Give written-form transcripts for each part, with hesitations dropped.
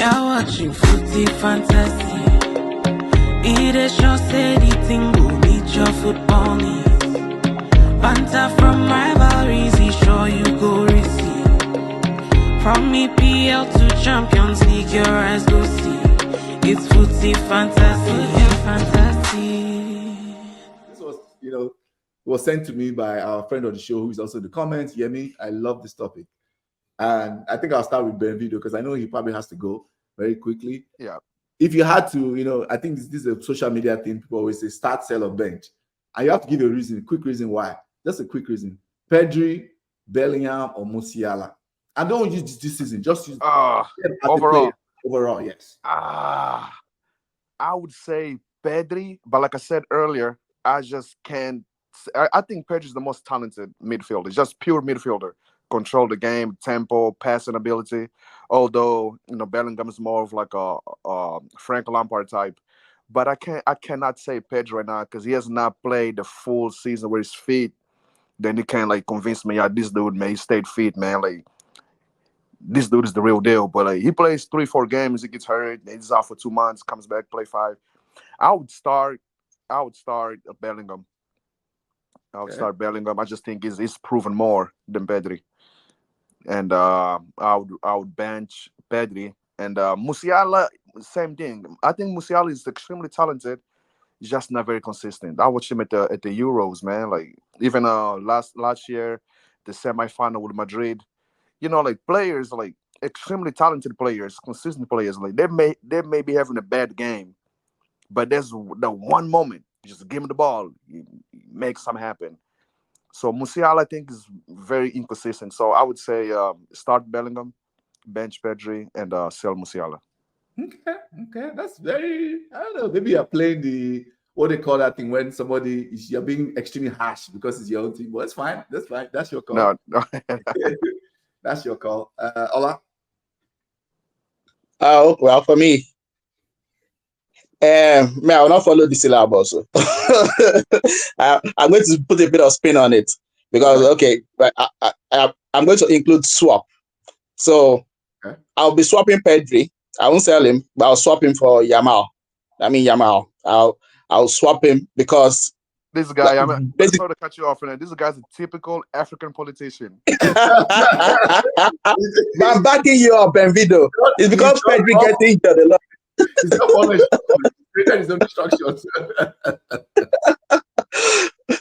You're watching Footy Fantasy. It is your steady thing will meet your football needs. Banter from rivalries, he sure you go receive. From EPL to Champions League, your eyes go see. It's Footy Fantasy, fantasy. This was, was sent to me by our friend on the show who is also in the comments. Yemi, I love this topic. And I think I'll start with Benvido because I know he probably has to go very quickly. Yeah. If you had to, I think this is a social media thing. People always say start, sell, or bench. And you have to give a quick reason why. Just a quick reason. Pedri, Bellingham, or Musiala. And don't use this season. Just use overall. Overall, yes. I would say Pedri, but like I said earlier, I just can't. I think Pedri is the most talented midfielder. Just pure midfielder. Control the game, tempo, passing ability. Although Bellingham is more of like a Frank Lampard type, but I cannot say Pedri right now because he has not played the full season with his feet. Then you can't like convince me, yeah, this dude, man, he stayed fit, man. Like this dude is the real deal. But like, he plays 3-4 games, he gets hurt, he's out for 2 months, comes back, play 5. I would start Bellingham. Start Bellingham. I just think he's proven more than Pedri. And I would bench Pedri and Musiala. Same thing. I think Musiala is extremely talented, just not very consistent. I watched him at the Euros, man. Like even last year, the semifinal with Madrid. Like players, like extremely talented players, consistent players. Like they may be having a bad game, but there's the one moment, you just give him the ball, you make something happen. So Musiala, I think, is very inconsistent. So I would say start Bellingham, bench Pedri, and sell Musiala. Okay, that's very. I don't know. Maybe you're playing what they call that thing when you're being extremely harsh because it's your own team. But it's fine. That's fine. That's your call. No. That's your call. Ola. Well, for me, I will not follow the syllabus. So. I'm going to put a bit of spin on it because I'm going to include swap. So I'll be swapping Pedri. I won't sell him, but I'll swap him for Yamal. I'll swap him because this guy. I'm sorry to cut you off, and this guy's a typical African politician. But I'm backing you up, Benvido. It's because Pedri gets injured a lot. He's not following his own instructions.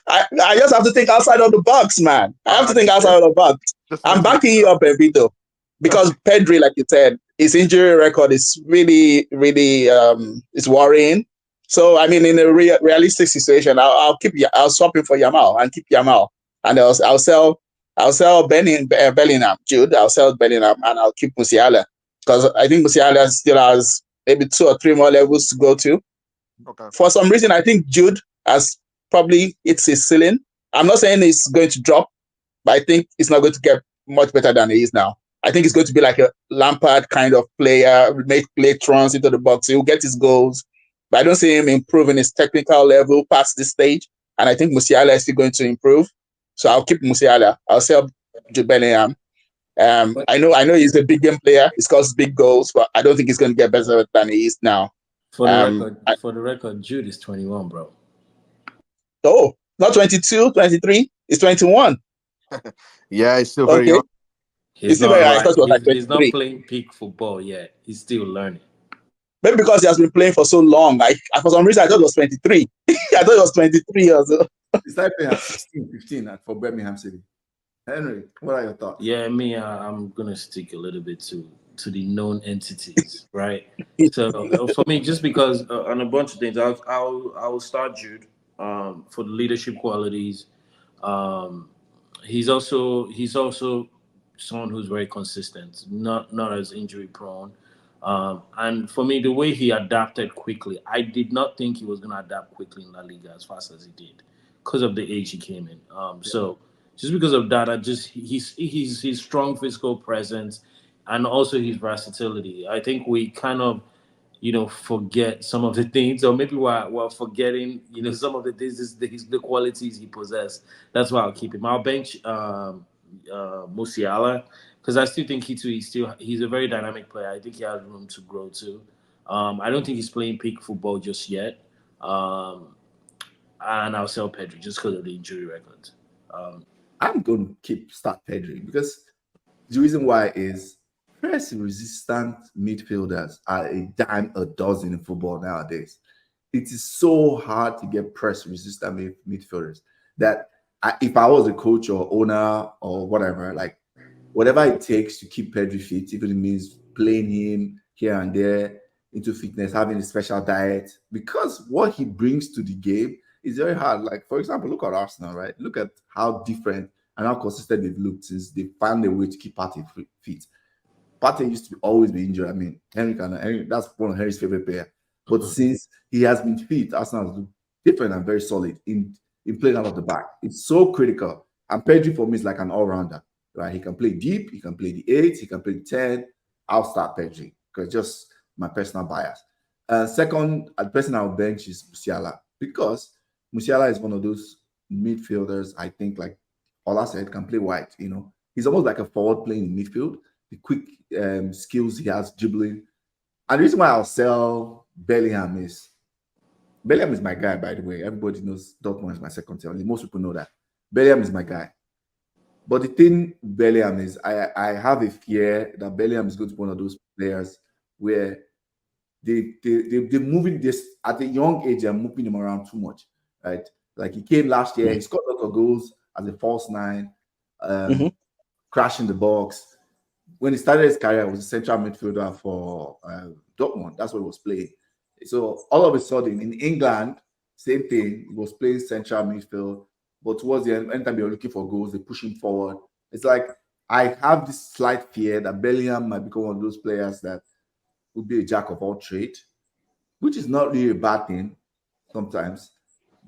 I just have to think outside of the box, man. I have to think outside of the box. I'm backing you up, Benvido, because Pedri, like you said, his injury record is really, really is worrying. So I mean, in a realistic situation, I'll swap him for Yamal and keep Yamal, and I'll sell Bellingham, Jude. I'll sell Bellingham and I'll keep Musiala because I think Musiala still has maybe 2 or 3 more levels to go to. Okay. For some reason, I think Jude has probably hits his ceiling. I'm not saying he's going to drop, but I think it's not going to get much better than he is now. I think he's going to be like a Lampard kind of player, make late runs into the box. He'll get his goals, but I don't see him improving his technical level past this stage. And I think Musiala is still going to improve. So I'll keep Musiala. I'll sell Jude Bellingham. I know he's a big game player. He scores big goals, but I don't think he's going to get better than he is now. For the record, Jude is 21, bro. Oh, not 22, 23. It's 21. Yeah, he's still very young. He's not playing peak football yet. He's still learning. Maybe because he has been playing for so long. For some reason, I thought it was 23. I thought it was 23 or so. He started playing at 16, 15 for Birmingham City. Henry, what are your thoughts? Yeah, I'm going to stick a little bit to the known entities, right? So for me, just because on a bunch of things, I'll start Jude for the leadership qualities. He's also someone who's very consistent, not as injury prone. And for me, the way he adapted quickly, I did not think he was going to adapt quickly in La Liga as fast as he did because of the age he came in. So just because of that, his strong physical presence and also his versatility. I think we kind of, forget some of the things, or maybe we're forgetting, some of the things, the qualities he possessed. That's why I'll keep him. I'll bench Musiala, because I still think he's a very dynamic player. I think he has room to grow too. I don't think he's playing peak football just yet. And I'll sell Pedri just because of the injury record. I'm going to keep start Pedri because the reason why is press resistant midfielders are a dime a dozen in football nowadays. It is so hard to get press resistant midfielders that if I was a coach or owner or whatever, like whatever it takes to keep Pedri fit, even if it means playing him here and there into fitness, having a special diet, because what he brings to the game is very hard. Like, for example, look at Arsenal, right? Look at how different and how consistent they've looked since they found a way to keep Partey fit. Partey used to always be injured. I mean, Henry, that's one of Henry's favorite players. But since he has been fit, Arsenal has looked different and very solid in playing out of the back. It's so critical. And Pedri for me is like an all-rounder, right? He can play deep, he can play the 8, he can play the 10. I'll start Pedri because just my personal bias. Second, the person I'll bench is Musiala because Musiala is one of those midfielders I think, like Ola said, can play wide. He's almost like a forward playing in midfield. The quick skills he has dribbling. And the reason why I'll sell Bellingham is my guy, by the way. Everybody knows Dortmund is my second team. Most people know that. Bellingham is my guy. But the thing Bellingham is, I have a fear that Bellingham is going to be one of those players where they're moving this at a young age, they're moving him around too much, right? Like he came last year, he scored a lot of goals as a false nine, crashing the box. When he started his career, he was a central midfielder for Dortmund. That's what he was playing. So all of a sudden, in England, same thing. He was playing central midfield, but towards the end, anytime you're looking for goals, they push him forward. It's like I have this slight fear that Bellingham might become one of those players that will be a jack of all trades, which is not really a bad thing sometimes,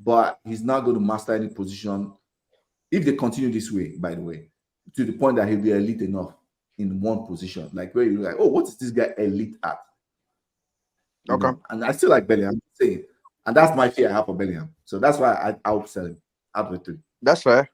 but he's not going to master any position if they continue this way, by the way, to the point that he'll be elite enough in one position, like where you're like, oh, what is this guy elite at? Okay. And I still like Bellingham, I'm saying, and that's my fear I have for Bellingham. So that's why I'll sell him out of the three. That's fair.